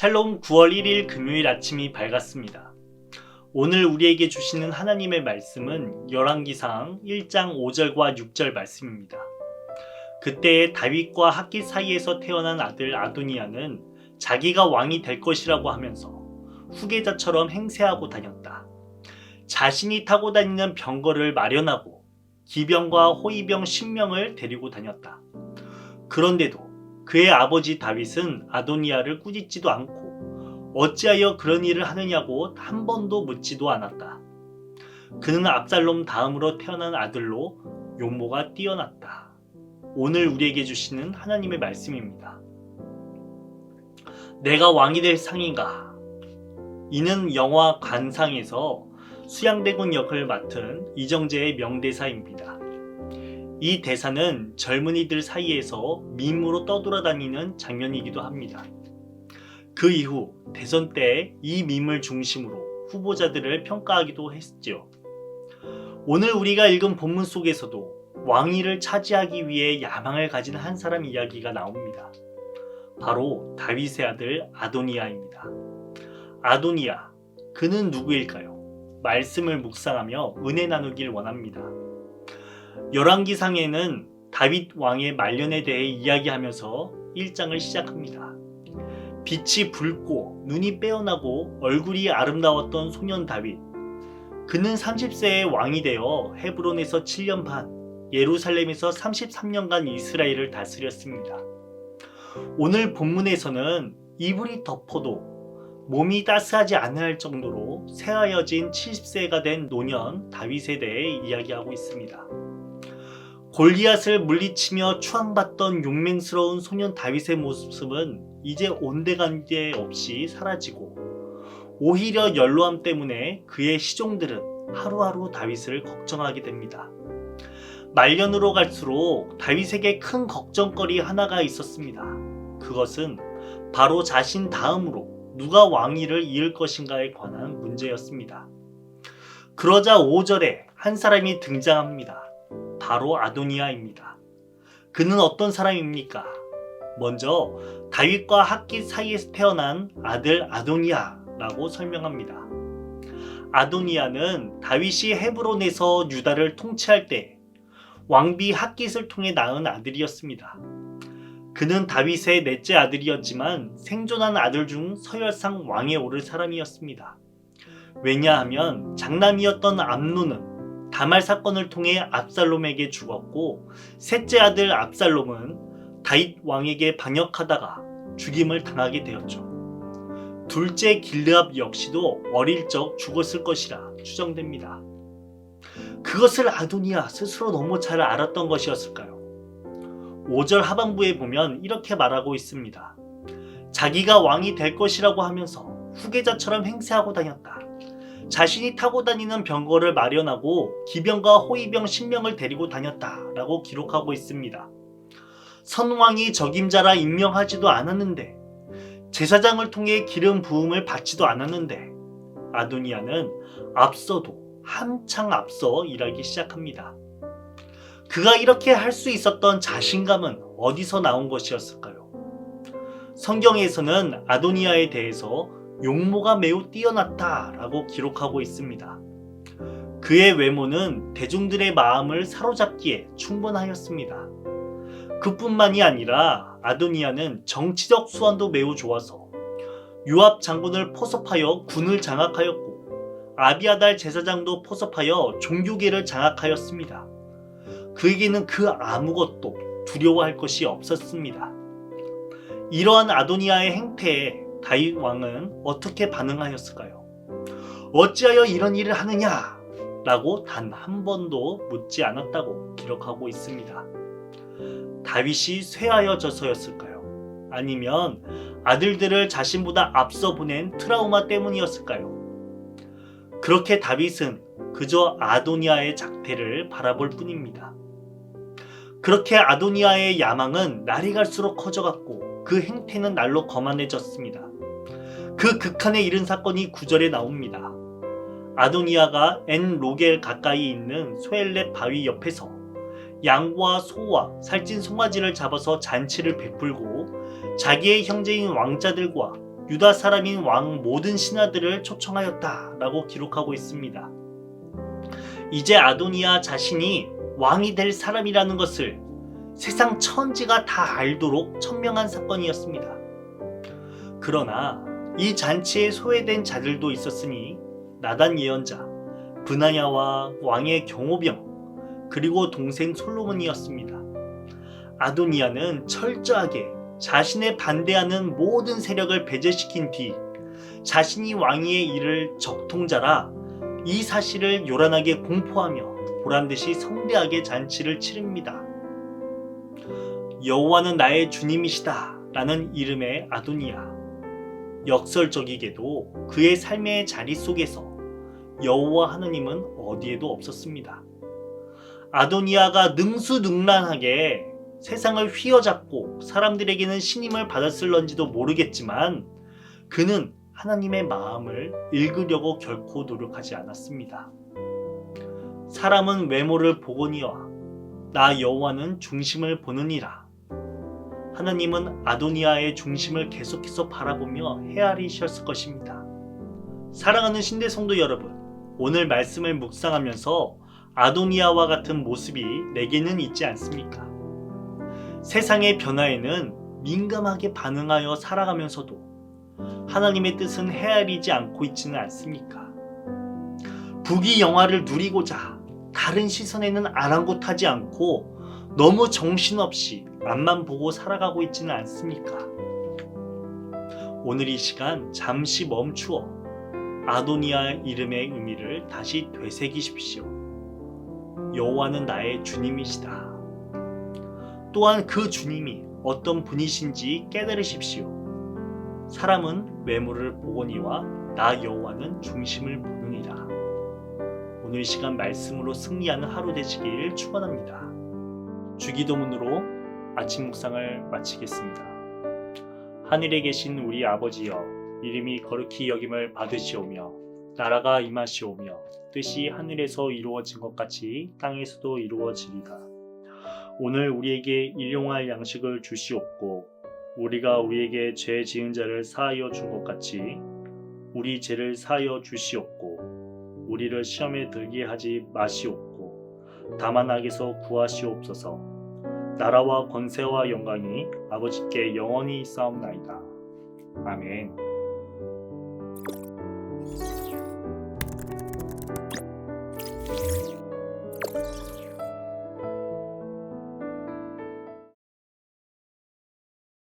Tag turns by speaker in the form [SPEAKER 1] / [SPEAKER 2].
[SPEAKER 1] 샬롬 9월 1일 금요일 아침이 밝았습니다. 오늘 우리에게 주시는 하나님의 말씀은 열왕기상 1장 5절과 6절 말씀입니다. 그때 다윗과 핫깃 사이에서 태어난 아들 아도니아는 자기가 왕이 될 것이라고 하면서 후계자처럼 행세하고 다녔다. 자신이 타고 다니는 병거를 마련하고 기병과 호위병 10명을 데리고 다녔다. 그런데도 그의 아버지 다윗은 아도니아를 꾸짖지도 않고 어찌하여 그런 일을 하느냐고 한 번도 묻지도 않았다. 그는 압살롬 다음으로 태어난 아들로 용모가 뛰어났다. 오늘 우리에게 주시는 하나님의 말씀입니다. 내가 왕이 될 상인가? 이는 영화 관상에서 수양대군 역을 맡은 이정재의 명대사입니다. 이 대사는 젊은이들 사이에서 밈으로 떠돌아다니는 장면이기도 합니다. 그 이후 대선 때 이 밈을 중심으로 후보자들을 평가하기도 했죠. 오늘 우리가 읽은 본문 속에서도 왕위를 차지하기 위해 야망을 가진 한 사람 이야기가 나옵니다. 바로 다윗의 아들 아도니아입니다. 아도니아, 그는 누구일까요? 말씀을 묵상하며 은혜 나누길 원합니다. 열왕기상에는 다윗 왕의 말년에 대해 이야기하면서 1장을 시작합니다. 빛이 붉고 눈이 빼어나고 얼굴이 아름다웠던 소년 다윗. 그는 30세에 왕이 되어 헤브론에서 7년 반, 예루살렘에서 33년간 이스라엘을 다스렸습니다. 오늘 본문에서는 이불이 덮어도 몸이 따스하지 않을 정도로 새하여진 70세가 된 노년 다윗에 대해 이야기하고 있습니다. 골리앗을 물리치며 추앙받던 용맹스러운 소년 다윗의 모습은 이제 온데간데 없이 사라지고 오히려 연로함 때문에 그의 시종들은 하루하루 다윗을 걱정하게 됩니다. 말년으로 갈수록 다윗에게 큰 걱정거리 하나가 있었습니다. 그것은 바로 자신 다음으로 누가 왕위를 이을 것인가에 관한 문제였습니다. 그러자 5절에 한 사람이 등장합니다. 바로 아도니아입니다. 그는 어떤 사람입니까? 먼저 다윗과 핫깃 사이에서 태어난 아들 아도니아라고 설명합니다. 아도니아는 다윗이 헤브론에서 유다를 통치할 때 왕비 핫깃을 통해 낳은 아들이었습니다. 그는 다윗의 넷째 아들이었지만 생존한 아들 중 서열상 왕에 오를 사람이었습니다. 왜냐하면 장남이었던 암논은 다말 사건을 통해 압살롬에게 죽었고 셋째 아들 압살롬은 다윗 왕에게 반역하다가 죽임을 당하게 되었죠. 둘째 길르압 역시도 어릴 적 죽었을 것이라 추정됩니다. 그것을 아도니아 스스로 너무 잘 알았던 것이었을까요? 5절 하반부에 보면 이렇게 말하고 있습니다. 자기가 왕이 될 것이라고 하면서 후계자처럼 행세하고 다녔다. 자신이 타고 다니는 병거를 마련하고 기병과 호위병 10명을 데리고 다녔다 라고 기록하고 있습니다. 선왕이 적임자라 임명하지도 않았는데 제사장을 통해 기름 부음을 받지도 않았는데 아도니아는 앞서도 한창 앞서 일하기 시작합니다. 그가 이렇게 할 수 있었던 자신감은 어디서 나온 것이었을까요? 성경에서는 아도니아에 대해서 용모가 매우 뛰어났다 라고 기록하고 있습니다. 그의 외모는 대중들의 마음을 사로잡기에 충분하였습니다. 그뿐만이 아니라 아도니아는 정치적 수완도 매우 좋아서 요압 장군을 포섭하여 군을 장악하였고 아비아달 제사장도 포섭하여 종교계를 장악하였습니다. 그에게는 그 아무것도 두려워할 것이 없었습니다. 이러한 아도니아의 행태에 다윗 왕은 어떻게 반응하였을까요? 어찌하여 이런 일을 하느냐? 라고 단 한 번도 묻지 않았다고 기록하고 있습니다. 다윗이 쇠하여져서였을까요? 아니면 아들들을 자신보다 앞서 보낸 트라우마 때문이었을까요? 그렇게 다윗은 그저 아도니아의 작태를 바라볼 뿐입니다. 그렇게 아도니아의 야망은 날이 갈수록 커져갔고 그 행태는 날로 거만해졌습니다. 그 극한에 이른 사건이 9절에 나옵니다. 아도니아가 엔 로겔 가까이 있는 소엘렛 바위 옆에서 양과 소와 살찐 송아지를 잡아서 잔치를 베풀고 자기의 형제인 왕자들과 유다 사람인 왕 모든 신하들을 초청하였다 라고 기록하고 있습니다. 이제 아도니아 자신이 왕이 될 사람이라는 것을 세상 천지가 다 알도록 천명한 사건이었습니다. 그러나 이 잔치에 소외된 자들도 있었으니 나단 예언자, 브나야와 왕의 경호병, 그리고 동생 솔로몬이었습니다. 아도니아는 철저하게 자신에 반대하는 모든 세력을 배제시킨 뒤 자신이 왕위에 이를 적통자라 이 사실을 요란하게 공포하며 보란듯이 성대하게 잔치를 치릅니다. 여호와는 나의 주님이시다 라는 이름의 아도니아. 역설적이게도 그의 삶의 자리 속에서 여호와 하느님은 어디에도 없었습니다. 아도니아가 능수능란하게 세상을 휘어잡고 사람들에게는 신임을 받았을런지도 모르겠지만 그는 하나님의 마음을 읽으려고 결코 노력하지 않았습니다. 사람은 외모를 보거니와 나 여호와는 중심을 보느니라. 하나님은 아도니아의 중심을 계속해서 바라보며 헤아리셨을 것입니다. 사랑하는 신대 성도 여러분, 오늘 말씀을 묵상하면서 아도니아와 같은 모습이 내게는 있지 않습니까? 세상의 변화에는 민감하게 반응하여 살아가면서도 하나님의 뜻은 헤아리지 않고 있지는 않습니까? 부귀 영화를 누리고자 다른 시선에는 아랑곳하지 않고 너무 정신없이 앞만 보고 살아가고 있지는 않습니까? 오늘 이 시간 잠시 멈추어 아도니아 이름의 의미를 다시 되새기십시오. 여호와는 나의 주님이시다. 또한 그 주님이 어떤 분이신지 깨달으십시오. 사람은 외모를 보거니와 나 여호와는 중심을 보느니라. 오늘 시간 말씀으로 승리하는 하루 되시길 축원합니다. 주기도문으로 아침 묵상을 마치겠습니다. 하늘에 계신 우리 아버지여, 이름이 거룩히 여김을 받으시오며 나라가 임하시오며 뜻이 하늘에서 이루어진 것 같이 땅에서도 이루어지리다. 오늘 우리에게 일용할 양식을 주시옵고 우리가 우리에게 죄 지은 자를 사하여 준 것 같이 우리 죄를 사하여 주시옵고 우리를 시험에 들게 하지 마시옵고 다만 악에서 구하시옵소서. 나라와 권세와 영광이 아버지께 영원히 있사옵나이다. 아멘.